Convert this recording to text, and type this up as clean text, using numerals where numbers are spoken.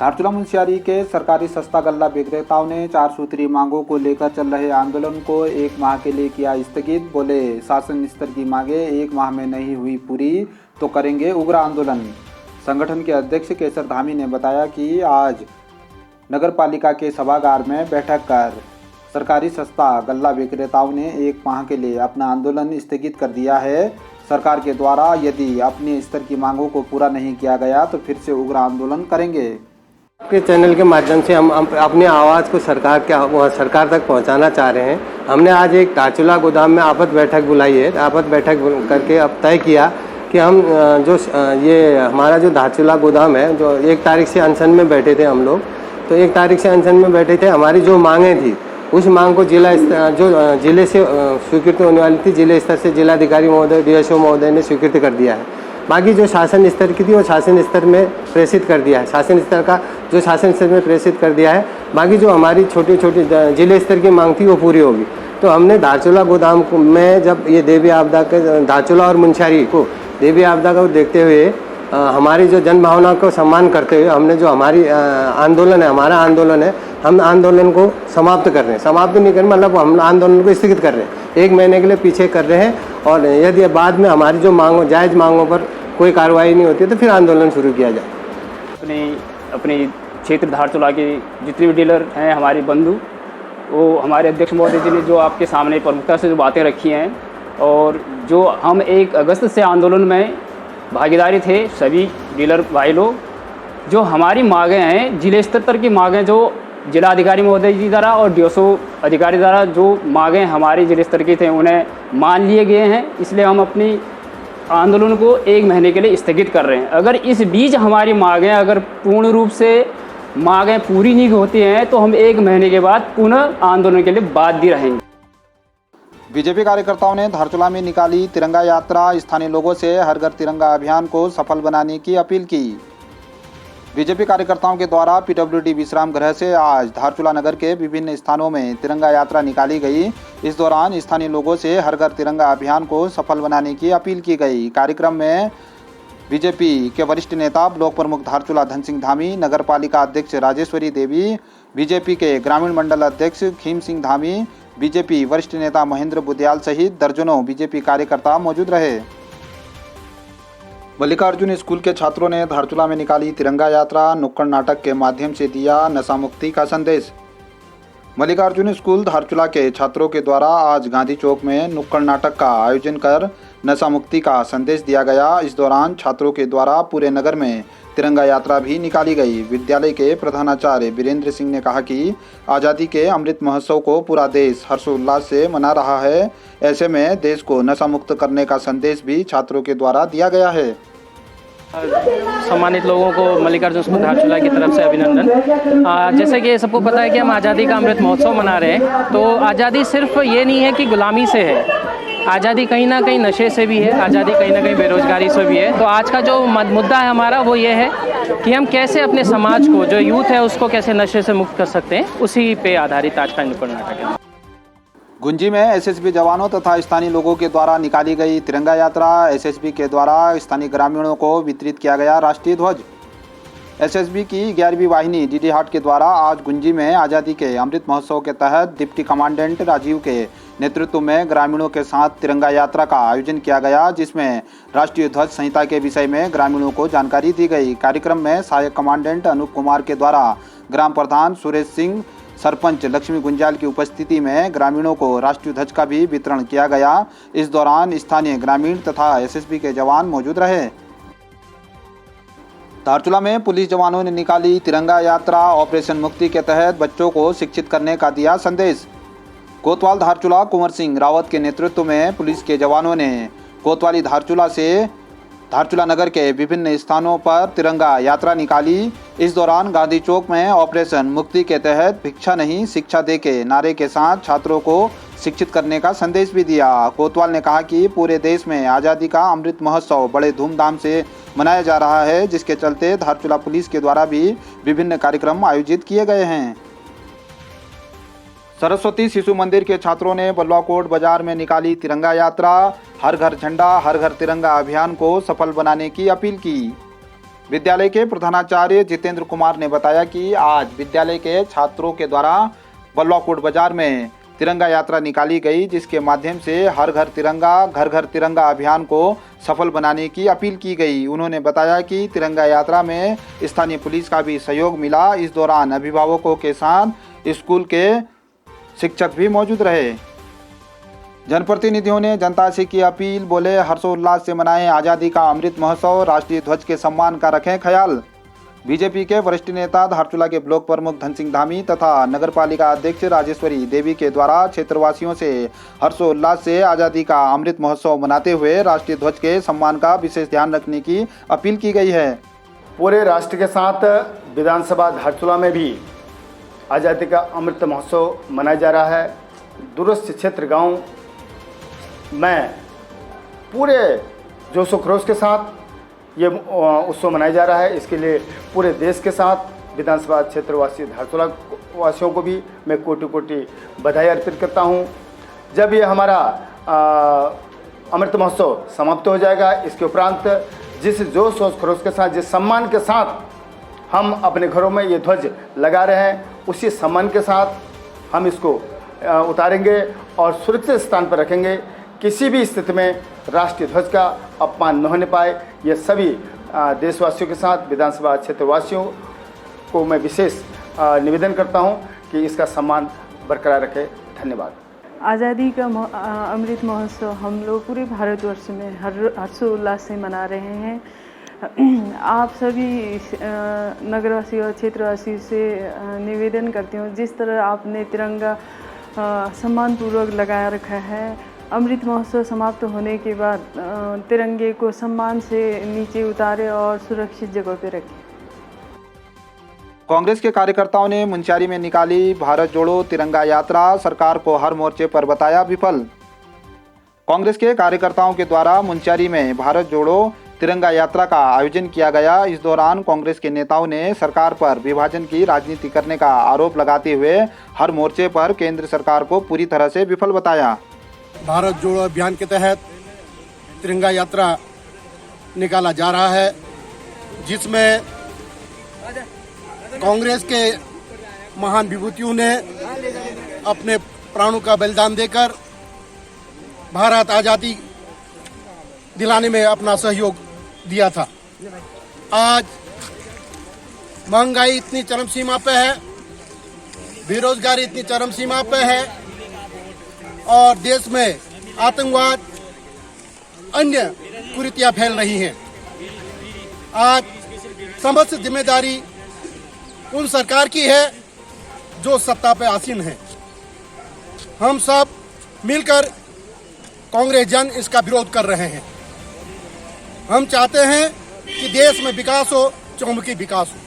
धारचूला मुंशियारी के सरकारी सस्ता गल्ला विक्रेताओं ने 4 सूत्री मांगों को लेकर चल रहे आंदोलन को 1 माह के लिए किया स्थगित। बोले, शासन स्तर की मांगे 1 माह में नहीं हुई पूरी तो करेंगे उग्र आंदोलन। संगठन के अध्यक्ष केसर धामी ने बताया कि आज नगर पालिका के सभागार में बैठक कर सरकारी सस्ता गल्ला विक्रेताओं ने 1 माह के लिए अपना आंदोलन स्थगित कर दिया है। सरकार के द्वारा यदि अपने स्तर की मांगों को पूरा नहीं किया गया तो फिर से उग्र आंदोलन करेंगे। आपके चैनल के माध्यम से हम अपनी आवाज़ को सरकार तक पहुंचाना चाह रहे हैं। हमने आज एक धारचूला गोदाम में आपद बैठक बुलाई है। आपद बैठक करके अब तय किया कि हम ये हमारा जो धारचूला गोदाम है, जो 1 तारीख से अनशन में बैठे थे हम लोग, तो 1 तारीख से अनशन में बैठे थे। हमारी जो मांगें थी उस मांग को जिले से स्वीकृति होने वाली थी, जिले स्तर से जिलाधिकारी महोदय, DSO महोदय ने स्वीकृति कर दिया है। बाकी जो शासन स्तर की थी वो शासन स्तर में प्रेषित कर दिया है। शासन स्तर का जो शासन स्तर में प्रेषित कर दिया है। बाकी जो हमारी छोटी छोटी जिले स्तर की मांग थी वो पूरी होगी। तो हमने धारचूला गोदाम में जब ये देवी आपदा के धारचूला और मुंशियारी को देवी आपदा को देखते हुए हमारी जो जन भावना को सम्मान करते हुए हमने जो हमारी आंदोलन है, हमारा आंदोलन है, हम आंदोलन को समाप्त कर रहे हैं। समाप्त नहीं कर मतलब हम आंदोलन को स्थगित कर रहे हैं, 1 महीने के लिए पीछे कर रहे हैं। और यदि बाद में हमारी जो जायज़ मांगों पर कोई कार्रवाई नहीं होती तो फिर आंदोलन शुरू किया जाए। अपने क्षेत्र धारचूला के जितने भी डीलर हैं हमारे बंधु, वो हमारे अध्यक्ष महोदय जी ने जो आपके सामने प्रमुखता से जो बातें रखी हैं, और जो हम 1 अगस्त से आंदोलन में भागीदारी थे सभी डीलर भाई लोग, जो हमारी मांगें हैं जिले स्तर पर की मांगें, जो जिलाधिकारी महोदय जी द्वारा और DSO अधिकारी द्वारा जो मांगें हमारे जिले स्तर की थे उन्हें मान लिए गए हैं। इसलिए हम अपनी आंदोलन को 1 महीने के लिए स्थगित कर रहे हैं। अगर इस बीच हमारी मांगें अगर पूर्ण रूप से मांगें पूरी नहीं होती हैं तो हम 1 महीने के बाद पुनः आंदोलन के लिए बाध्य रहेंगे। बीजेपी कार्यकर्ताओं ने धारचूला में निकाली तिरंगा यात्रा। स्थानीय लोगों से हर घर तिरंगा अभियान को सफल बनाने की अपील की। बीजेपी कार्यकर्ताओं के द्वारा PWD विश्राम गृह से आज धारचूला नगर के विभिन्न स्थानों में तिरंगा यात्रा निकाली गई। इस दौरान स्थानीय लोगों से हर घर तिरंगा अभियान को सफल बनाने की अपील की गई। कार्यक्रम में बीजेपी के वरिष्ठ नेता ब्लॉक प्रमुख धारचूला धन सिंह धामी, नगर पालिका अध्यक्ष राजेश्वरी देवी, बीजेपी के ग्रामीण मंडल अध्यक्ष खीम सिंह धामी, बीजेपी वरिष्ठ नेता महेंद्र बुद्याल सहित दर्जनों बीजेपी कार्यकर्ता मौजूद रहे। मल्लिकार्जुन स्कूल के छात्रों ने धारचूला में निकाली तिरंगा यात्रा। नुक्कड़ नाटक के माध्यम से दिया नशा मुक्ति का संदेश। मल्लिकार्जुन स्कूल धारचूला के छात्रों के द्वारा आज गांधी चौक में नुक्कड़ नाटक का आयोजन कर नशा मुक्ति का संदेश दिया गया। इस दौरान छात्रों के द्वारा पूरे नगर में तिरंगा यात्रा भी निकाली गई। विद्यालय के प्रधानाचार्य वीरेंद्र सिंह ने कहा कि आज़ादी के अमृत महोत्सव को पूरा देश हर्षोल्लास से मना रहा है। ऐसे में देश को नशा मुक्त करने का संदेश भी छात्रों के द्वारा दिया गया है। सम्मानित लोगों को मल्लिकार्जुन स्कूल धारचूला की तरफ से अभिनंदन। जैसे कि सबको पता है कि हम आज़ादी का अमृत महोत्सव मना रहे हैं, तो आज़ादी सिर्फ ये नहीं है कि गुलामी से है, आज़ादी कहीं ना कहीं नशे से भी है, आज़ादी कहीं ना कहीं बेरोजगारी से भी है। तो आज का जो मुद्दा है हमारा वो ये है कि हम कैसे अपने समाज को, जो यूथ है उसको कैसे नशे से मुक्त कर सकते हैं, उसी पे आधारित आज का नुक्कड़ नाटक है। गुंजी में SSB जवानों तथा स्थानीय लोगों के द्वारा निकाली गई तिरंगा यात्रा। SSB के द्वारा स्थानीय ग्रामीणों को वितरित किया गया राष्ट्रीय ध्वज। SSB की 11वीं वाहिनी DD हाट के द्वारा आज गुंजी में आज़ादी के अमृत महोत्सव के तहत डिप्टी कमांडेंट राजीव के नेतृत्व में ग्रामीणों के साथ तिरंगा यात्रा का आयोजन किया गया, जिसमें राष्ट्रीय ध्वज संहिता के विषय में ग्रामीणों को जानकारी दी गई। कार्यक्रम में सहायक कमांडेंट अनूप कुमार के द्वारा ग्राम प्रधान सुरेश सिंह, सरपंच लक्ष्मी गुंजाल की उपस्थिति में ग्रामीणों को राष्ट्रीय ध्वज का भी वितरण किया गया। इस दौरान स्थानीय ग्रामीण तथा SSB के जवान मौजूद रहे। धारचूला में पुलिस जवानों ने निकाली तिरंगा यात्रा। ऑपरेशन मुक्ति के तहत बच्चों को शिक्षित करने का दिया संदेश। कोतवाल धारचूला कुंवर सिंह रावत के नेतृत्व में पुलिस के जवानों ने कोतवाली धारचूला से धारचूला नगर के विभिन्न स्थानों पर तिरंगा यात्रा निकाली। इस दौरान गांधी चौक में ऑपरेशन मुक्ति के तहत भिक्षा नहीं शिक्षा दे के नारे के साथ छात्रों को शिक्षित करने का संदेश भी दिया। कोतवाल ने कहा कि पूरे देश में आज़ादी का अमृत महोत्सव बड़े धूमधाम से मनाया जा रहा है, जिसके चलते धारचूला पुलिस के द्वारा भी विभिन्न कार्यक्रम आयोजित किए गए हैं। सरस्वती शिशु मंदिर के छात्रों ने बल्लाकोट बाजार में निकाली तिरंगा यात्रा। हर घर झंडा हर घर तिरंगा अभियान को सफल बनाने की अपील की। विद्यालय के प्रधानाचार्य जितेंद्र कुमार ने बताया कि आज विद्यालय के छात्रों के द्वारा बल्लाकोट बाजार में तिरंगा यात्रा निकाली गई, जिसके माध्यम से हर घर तिरंगा अभियान को सफल बनाने की अपील की गई। उन्होंने बताया कि तिरंगा यात्रा में स्थानीय पुलिस का भी सहयोग मिला। इस दौरान अभिभावकों के साथ स्कूल के शिक्षक भी मौजूद रहे। जनप्रतिनिधियों ने जनता से की अपील, बोले हर्षोल्लास से मनाएं आज़ादी का अमृत महोत्सव, राष्ट्रीय ध्वज के सम्मान का रखें ख्याल। बीजेपी के वरिष्ठ नेता धारचूला के ब्लॉक प्रमुख धन सिंह धामी तथा नगरपालिका अध्यक्ष राजेश्वरी देवी के द्वारा क्षेत्रवासियों से हर्षोल्लास से आज़ादी का अमृत महोत्सव मनाते हुए राष्ट्रीय ध्वज के सम्मान का विशेष ध्यान रखने की अपील की गई है। पूरे राष्ट्र के साथ विधानसभा धारचूला में भी आज़ादी का अमृत महोत्सव मनाया जा रहा है। दूरस्थ क्षेत्र गांव में पूरे जोश व खरोश के साथ ये उत्सव मनाया जा रहा है। इसके लिए पूरे देश के साथ विधानसभा क्षेत्रवासी धारचूला वासियों को भी मैं कोटि कोटि बधाई अर्पित करता हूँ। जब ये हमारा अमृत महोत्सव समाप्त हो जाएगा, इसके उपरांत जिस जोश और खरोश के साथ, जिस सम्मान के साथ हम अपने घरों में ये ध्वज लगा रहे हैं, उसी सम्मान के साथ हम इसको उतारेंगे और सुरक्षित स्थान पर रखेंगे। किसी भी स्थिति में राष्ट्रीय ध्वज का अपमान न होने पाए, ये सभी देशवासियों के साथ विधानसभा क्षेत्रवासियों को मैं विशेष निवेदन करता हूं कि इसका सम्मान बरकरार रखें। धन्यवाद। आज़ादी का अमृत महोत्सव हम लोग पूरे भारतवर्ष में हर्षोल्लास से मना रहे हैं। आप सभी नगरवासी और क्षेत्रवासी से निवेदन करती हूँ, जिस तरह आपने तिरंगा सम्मानपूर्वक लगाया रखा है, अमृत महोत्सव समाप्त होने के बाद तिरंगे को सम्मान से नीचे उतारे और सुरक्षित जगह पर रखें। कांग्रेस के कार्यकर्ताओं ने मुंशियारी में निकाली भारत जोड़ो तिरंगा यात्रा, सरकार को हर मोर्चे पर बताया विफल। कांग्रेस के कार्यकर्ताओं के द्वारा मुंशियारी में भारत जोड़ो तिरंगा यात्रा का आयोजन किया गया। इस दौरान कांग्रेस के नेताओं ने सरकार पर विभाजन की राजनीति करने का आरोप लगाते हुए हर मोर्चे पर केंद्र सरकार को पूरी तरह से विफल बताया। भारत जोड़ो अभियान के तहत तिरंगा यात्रा निकाला जा रहा है, जिसमें कांग्रेस के महान विभूतियों ने अपने प्राणों का बलिदान देकर भारत आज़ादी दिलाने में अपना सहयोग दिया था। आज महंगाई इतनी चरम सीमा पे है, बेरोजगारी इतनी चरम सीमा पे है और देश में आतंकवाद अन्य कुरीतियां फैल रही हैं। आज समस्त जिम्मेदारी उन सरकार की है जो सत्ता पे आसीन है। हम सब मिलकर कांग्रेस जन इसका विरोध कर रहे हैं। हम चाहते हैं कि देश में विकास हो, चौमुखी विकास हो।